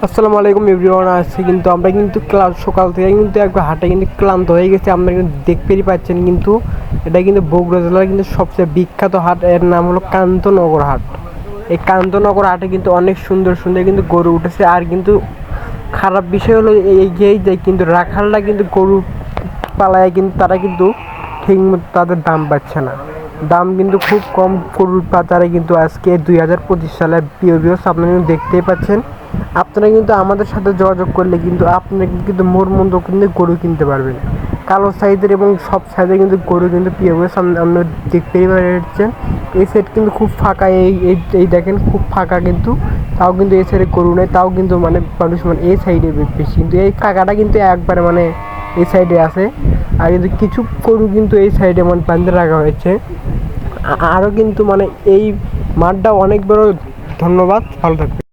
আসসালামু আলাইকুম এভরিওয়ান। আজকে কিন্তু আমরা কিন্তু সকাল থেকে কিন্তু একবার হাটে কিন্তু ক্লান্ত হয়ে গেছি। আপনারা কিন্তু দেখতেই পাচ্ছেন, কিন্তু এটা কিন্তু বগুড়া জেলার কিন্তু সবচেয়ে বিখ্যাত হাট। এর নাম হলো কান্তনগর হাট। এই কান্তনগর হাটে কিন্তু অনেক সুন্দর সুন্দর কিন্তু গরু উঠেছে। আর কিন্তু খারাপ বিষয় হলো এই যে কিন্তু রাখালরা কিন্তু গরু পালায়, কিন্তু তারা কিন্তু ঠিক মতো তাদের দাম পাচ্ছে না। দাম কিন্তু খুব কম গরুর বাজারে কিন্তু আজকে 2025 সালের প্রিয় ভিউয়ার্স আপনারা কিন্তু দেখতেই পাচ্ছেন। আপনারা কিন্তু আমাদের সাথে যোগাযোগ করলে কিন্তু আপনারা কিন্তু মোর মতো কিন্তু গরু কিনতে পারবেন। কালো সাইজের এবং সব সাইজের কিন্তু গরু কিন্তু প্রিয় ভিউয়ার্স আপনারা দেখতেই পাচ্ছেন। এই সেট কিন্তু খুব ফাঁকা, এই দেখেন খুব ফাঁকা, কিন্তু তাও কিন্তু এই সাইডে গরু নেই, তাও কিন্তু মানে মানুষ মানে এই সাইডে বেশি, কিন্তু এই ফাঁকাটা কিন্তু একবারে মানে এই সাইডে আছে। আর কিন্তু কিছু গরু কিন্তু এই সাইডে মানে বাঁধে রাখা হয়েছে। আরও কিন্তু মানে এই মাঠটা অনেক বড়। ধন্যবাদ, ভালো থাকবে।